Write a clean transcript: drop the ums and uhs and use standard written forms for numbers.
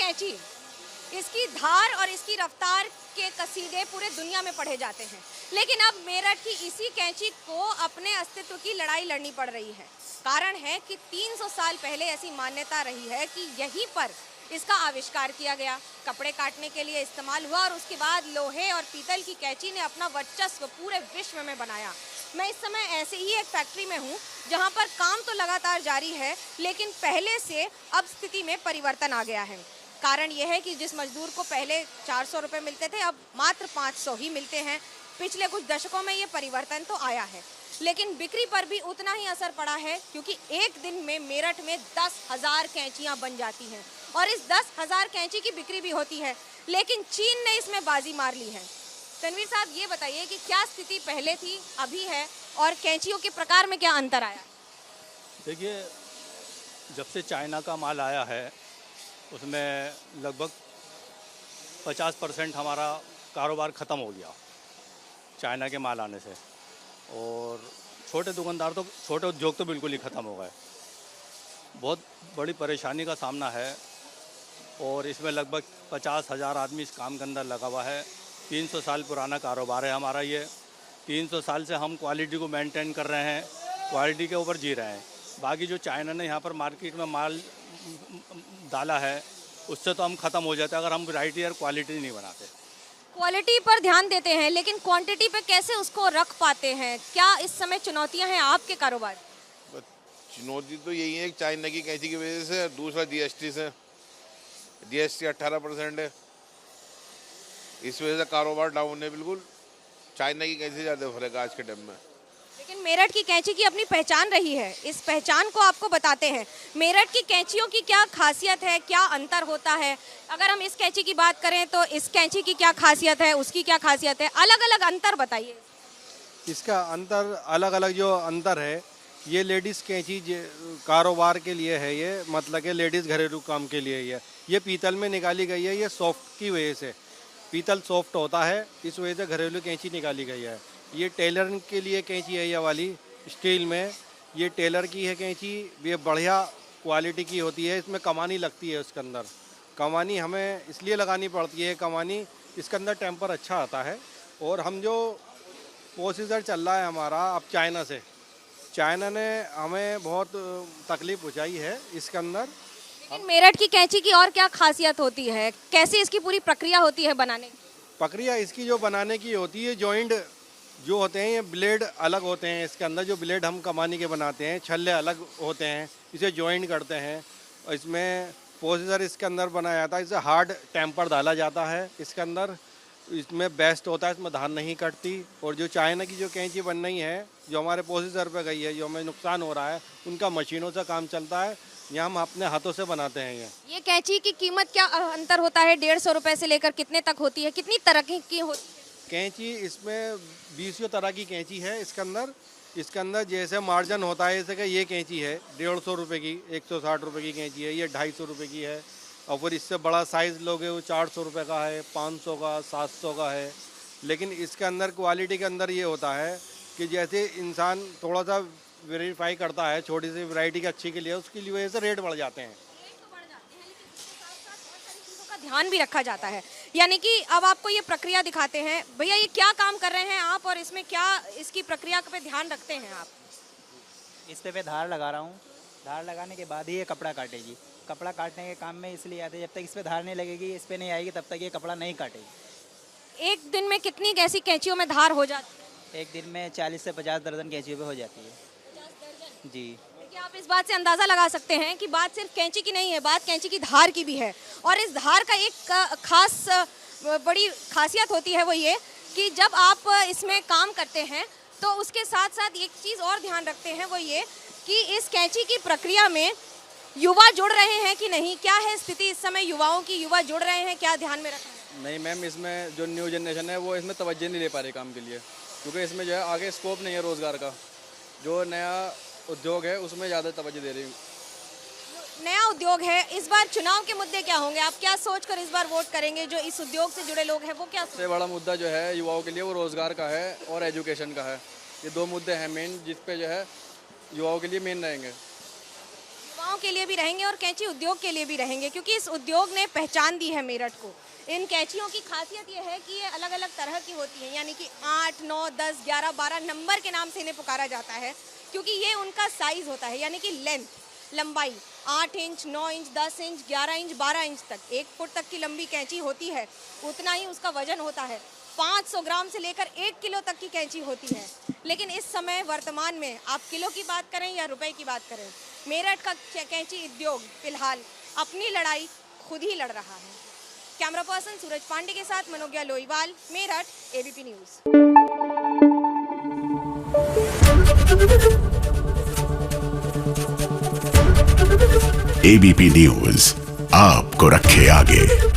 कैंची, इसकी धार और इसकी रफ्तार के कसीदे पूरे दुनिया में पढ़े जाते हैं, लेकिन अब मेरठ की इसी कैंची को अपने अस्तित्व की लड़ाई लड़नी पड़ रही है। कारण है कि 300 साल पहले ऐसी मान्यता रही है कि यहीं पर इसका आविष्कार किया गया, कपड़े काटने के लिए इस्तेमाल हुआ और उसके बाद लोहे और पीतल की कैंची ने अपना वर्चस्व पूरे विश्व में बनाया। मैं इस समय ऐसे ही एक फैक्ट्री में हूँ जहाँ पर काम तो लगातार जारी है, लेकिन पहले से अब स्थिति में परिवर्तन आ गया है। कारण यह है कि जिस मजदूर को पहले 400 रुपये मिलते थे, अब मात्र 500 ही मिलते हैं। पिछले कुछ दशकों में ये परिवर्तन तो आया है, लेकिन बिक्री पर भी उतना ही असर पड़ा है, क्योंकि एक दिन में मेरठ में 10,000 कैंचियाँ बन जाती हैं और इस 10,000 कैंची की बिक्री भी होती है, लेकिन चीन ने इसमें बाजी मार ली है। तनवीर साहब, ये बताइए कि क्या स्थिति पहले थी, अभी है, और कैंचियों के प्रकार में क्या अंतर आया? देखिए, जब से चाइना का माल आया है उसमें लगभग 50% हमारा कारोबार ख़त्म हो गया चाइना के माल आने से, और छोटे दुकानदार तो, छोटे उद्योग तो बिल्कुल ही ख़त्म हो गए। बहुत बड़ी परेशानी का सामना है और इसमें लगभग 50,000 आदमी इस काम के अंदर लगा हुआ है। 300 साल पुराना कारोबार है हमारा ये। 300 साल से हम क्वालिटी को मेंटेन कर रहे हैं, क्वालिटी के ऊपर जी रहे हैं। बाकी जो चाइना ने यहाँ पर मार्केट में माल डाला है उससे तो हम ख़त्म हो जाते हैं अगर हम वैरायटी और क्वालिटी नहीं बनाते। क्वालिटी पर ध्यान देते हैं, लेकिन क्वांटिटी पे कैसे उसको रख पाते हैं? क्या इस समय चुनौतियां हैं आपके कारोबार? चुनौती तो यही है कि चाइना की कैंची की वजह से, दूसरा जीएसटी से, जीएसटी 18% है, इस वजह से कारोबार डाउन है बिल्कुल। चाइना की कैंची ज़्यादा फर्क है आज के टाइम में। लेकिन मेरठ की कैंची की अपनी पहचान रही है, इस पहचान को आपको बताते हैं। मेरठ की कैंचियों की क्या खासियत है, क्या अंतर होता है? अगर हम इस कैंची की बात करें तो इस कैंची की क्या खासियत है, उसकी क्या खासियत है, अलग अलग अंतर बताइए। इसका अंतर, अलग अलग जो अंतर है, ये लेडीज़ कैंची कारोबार के लिए है, ये मतलब कि लेडीज़ घरेलू काम के लिए ये पीतल में निकाली गई है। ये सॉफ्ट की वजह से, पीतल सॉफ्ट होता है, इस वजह से घरेलू कैंची निकाली गई है। ये टेलर के लिए कैंची है, ये वाली स्टील में, ये टेलर की है कैंची। ये बढ़िया क्वालिटी की होती है, इसमें कमानी लगती है। उसके अंदर कमानी हमें इसलिए लगानी पड़ती है, कमानी इसके अंदर टेम्पर अच्छा आता है। और हम जो प्रोसीजर चल रहा है हमारा अब चाइना से, चाइना ने हमें बहुत तकलीफ पहुँचाई है इसके अंदर। लेकिन मेरठ की कैंची की और क्या खासियत होती है, कैसे इसकी पूरी प्रक्रिया होती है बनाने की? प्रक्रिया इसकी जो बनाने की होती है, जॉइंट जो होते हैं, ये ब्लेड अलग होते हैं। इसके अंदर जो ब्लेड हम कमानी के बनाते हैं, छल्ले अलग होते हैं, इसे जॉइंट करते हैं। और इसमें प्रोसीजर इसके अंदर बनाया जाता है, इसे हार्ड टेम्पर डाला जाता है इसके अंदर। इसमें बेस्ट होता है, इसमें धार नहीं कटती। और जो चाइना की जो कैंची बन रही है, जो हमारे प्रोसीजर पे गई है, जो हमें नुकसान हो रहा है, उनका मशीनों से काम चलता है, यहाँ हम अपने हाथों से बनाते हैं। ये कैंची की कीमत क्या अंतर होता है? 150 रुपए से लेकर कितने तक होती है? कितनी तरह की होती है कैंची? इसमें 20 तरह की कैंची है इसके अंदर जैसे मार्जिन होता है, जैसे कि ये कैंची है 150 रुपये की, 160 रुपये की कैंची है, ये 250 रुपये की है। और फिर इससे बड़ा साइज़ लोगे वो 400 रुपये का है, 500 का, 700 का है। लेकिन इसके अंदर क्वालिटी के अंदर ये होता है कि जैसे इंसान थोड़ा सा वेरीफाई करता है, छोटी सी वैरायटी की अच्छी के लिए, उसकी वजह से रेट बढ़ जाते हैं। ध्यान भी रखा जाता है। यानी कि अब आपको ये प्रक्रिया दिखाते हैं। भैया, ये क्या काम कर रहे हैं आप और इसमें क्या इसकी प्रक्रिया पे ध्यान रखते हैं आप? इस पे धार लगा रहा हूँ। धार लगाने के बाद ही ये कपड़ा काटेगी। कपड़ा काटने के काम में इसलिए आते हैं, जब तक इस पे धार नहीं लगेगी, इस पे नहीं आएगी, तब तक ये कपड़ा नहीं काटेगी। एक दिन में कितनी ऐसी कैंचियों में धार हो जाती है? एक दिन में 40 से 50 दर्जन कैंचियों पे हो जाती है। 50 दर्जन? जी। देखिए, आप इस बात से अंदाज़ा लगा सकते हैं कि बात सिर्फ कैंची की नहीं है, बात कैंची की धार की भी है। और इस धार का एक खास बड़ी खासियत होती है, वो ये कि जब आप इसमें काम करते हैं तो उसके साथ साथ एक चीज़ और ध्यान रखते हैं, वो ये कि इस कैंची की प्रक्रिया में युवा जुड़ रहे हैं कि नहीं। क्या है स्थिति इस समय युवाओं की? युवा जुड़ रहे हैं, क्या ध्यान में रखना है? नहीं मैम, इसमें जो न्यू जनरेशन है वो इसमें तवज्जो नहीं दे पा रही काम के लिए, क्योंकि इसमें जो है आगे स्कोप नहीं है रोज़गार का। जो नया उद्योग है उसमें ज़्यादा तवज्जो दे रही हूँ। नया उद्योग है, इस बार चुनाव के मुद्दे क्या होंगे? आप क्या सोचकर इस बार वोट करेंगे? जो इस उद्योग से जुड़े लोग हैं वो क्या सबसे बड़ा मुद्दा जो है युवाओं के लिए वो रोज़गार का है और एजुकेशन का है। ये दो मुद्दे हैं मेन, जिस पे जो है युवाओं के लिए मेन रहेंगे। युवाओं युवाओं के लिए भी रहेंगे और कैंची उद्योग के लिए भी रहेंगे, क्योंकि इस उद्योग ने पहचान दी है मेरठ को। इन कैंचियों की खासियत ये है कि ये अलग अलग तरह की होती हैं, यानी कि 8, 9, 10, 11, 12 नंबर के नाम से इन्हें पुकारा जाता है, क्योंकि ये उनका साइज होता है, यानी कि लेंथ, लंबाई 8 inch, 9 inch, 10 inch, 11 inch, 12 inch तक, 1 फुट तक की लंबी कैंची होती है। उतना ही उसका वजन होता है। 500 ग्राम से लेकर 1 किलो तक की कैंची होती है। लेकिन इस समय वर्तमान में आप किलो की बात करें या रुपए की बात करें, मेरठ का कैंची उद्योग फिलहाल अपनी लड़ाई खुद ही लड़ रहा है। कैमरा पर्सन सूरज पांडे के साथ Manogya Loiwal, Meerut, ABP news. ABP news आपको रखे आगे।